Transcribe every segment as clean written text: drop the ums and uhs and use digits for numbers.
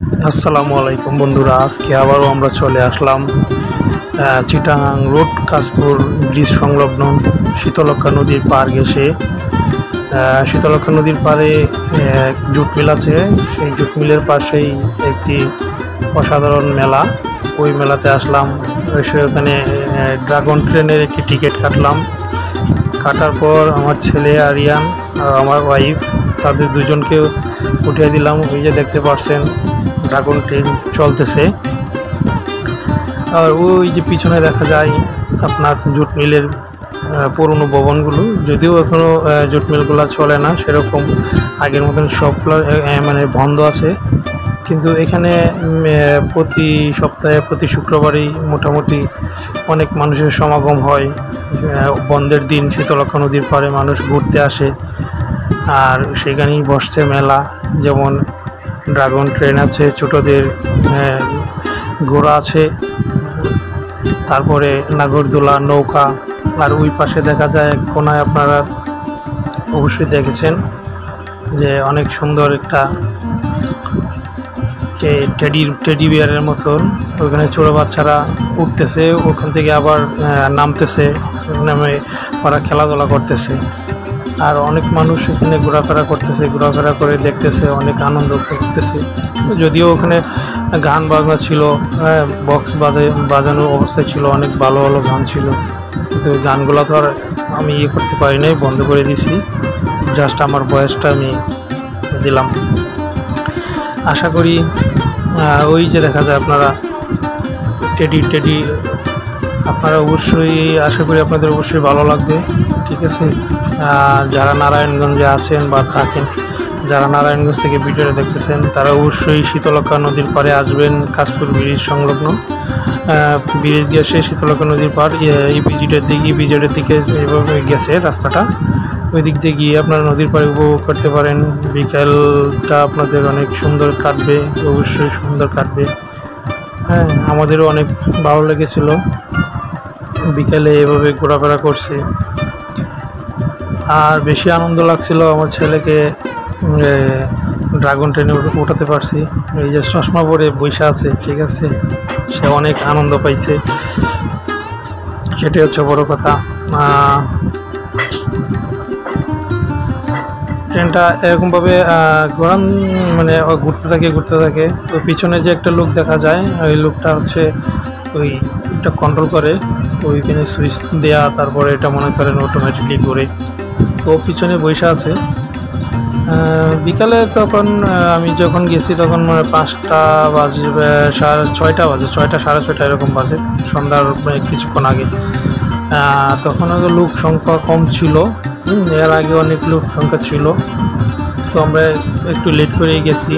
আসসালামু আলাইকুম বন্ধুরা, আজকে আবারও আমরা চলে আসলাম চিটাগাং রোড কাশপুর ব্রিজ সংলগ্ন শীতলক্ষ্যা নদীর পার ঘেঁষে। শীতলক্ষ্যা নদীর পাড়ে জুট মিল আছে, সেই জুট মিলের পাশেই একটি অসাধারণ মেলা। ওই মেলাতে আসলাম, এসে ওখানে ড্রাগন ট্রেনের একটি টিকিট কাটার পর আমার ছেলে আরিয়ান আর আমার ওয়াইফ, তাদের দুজনকে উঠিয়ে দিলাম। ওই যে দেখতে পাচ্ছেন ড্রাগন ট্রেন চলতেছে। আর ওই যে পিছনে দেখা যায় আপনার জুট মিলের পুরনো ভবনগুলো, যদিও এখনও জুট মিলগুলো চলে না সেরকম, আগের মতন সবগুলো মানে বন্ধ আছে। কিন্তু এখানে প্রতি সপ্তাহে প্রতি শুক্রবারই মোটামুটি অনেক মানুষের সমাগম হয়। বন্ধের দিন শীতলক্ষ্যা নদীর পাড়ে মানুষ ঘুরতে আসে, আর সেখানেই বসছে মেলা। যেমন ড্রাগন ট্রেন আছে, ছোটদের ঘোড়া আছে, তারপরে নাগরদোলা, নৌকা। আর ওই পাশে দেখা যায় এক কোনায়, আপনারা অবশ্যই দেখেছেন যে অনেক সুন্দর একটা টেডি বিয়ারের মতন, ওইখানে ছোট বাচ্চারা উঠতেছে, ওখান থেকে আবার নামতেছে, নামে ওরা খেলাধুলা করতেছে। আর অনেক মানুষ এখানে ঘোরাফেরা করতেছে, ঘোরাফেরা করে দেখতেছে, অনেক আনন্দ করতেছে। যদিও ওখানে গান বাজনা ছিল, বক্স বাজানোর অবস্থায় ছিল, অনেক ভালো ভালো গান ছিল, কিন্তু গানগুলো তো আর আমি করতে পারি নাই, বন্ধ করে দিছি। জাস্ট আমার বয়সটা আমি দিলাম। আশা করি ওই যে দেখা যায় আপনারা টেডি আপনারা অবশ্যই, আশা করি আপনাদের অবশ্যই ভালো লাগবে। ঠিক আছে, যারা নারায়ণগঞ্জে আছেন বা থাকেন, যারা নারায়ণগঞ্জ থেকে ভিডিওটা দেখতেছেন, তারা অবশ্যই শীতলক্ষ্যা নদীর পাড়ে আসবেন। কাশপুর ব্রিজ সংলগ্ন ব্রিজ গেছে শীতলক্ষ্যা নদীর পাড়, ইপিজেডের দিকে এইভাবে গেছে রাস্তাটা, ওই দিক দিয়ে গিয়ে আপনারা নদীর পাড়ে উপভোগ করতে পারেন। বিকেলটা আপনাদের অনেক সুন্দর কাটবে, অবশ্যই সুন্দর কাটবে। হ্যাঁ, আমাদেরও অনেক ভালো লেগেছিল বিকেলে এভাবে ঘোরাফেরা করছে। আর বেশি আনন্দ লাগছিল আমার ছেলেকে ড্রাগন ট্রেনে উঠাতে পারছি। এই যে চশমা পরে বসে আছে, ঠিক আছে, সে অনেক আনন্দ পাইছে, সেটাই হচ্ছে বড় কথা। ট্রেনটা এরকমভাবে ঘোরান, মানে ঘুরতে থাকে। তো পিছনে যে একটা লোক দেখা যায়, ওই লোকটা হচ্ছে ওইটা কন্ট্রোল করে, ওইখানে সুইচ দেয়া, তারপরে এটা মনে করেন অটোমেটিকলি ঘুরে। তো পিছনে বসে আছে। বিকালে তখন আমি যখন গেছি তখন মানে 5টা বাজবে, 6:30 বাজে, 6টা 6:30 এরকম বাজে, সন্ধ্যার কিছুক্ষণ আগে। তখন লোক সংখ্যা কম ছিল, এর আগে অনেক লোক সংখ্যা ছিল। তো আমরা একটু লেট করেই গেছি,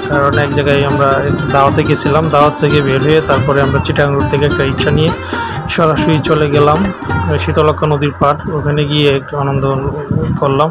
কারণ এক জায়গায় আমরা একটু দাওয়াতে গেছিলাম, দাওয়াত থেকে বের হয়ে তারপরে আমরা চিটাগাং রোড থেকে একটা রিক্সা নিয়ে সরাসরি চলে গেলাম শীতলক্ষ্যা নদীর পাড়। ওখানে গিয়ে একটু আনন্দ করলাম।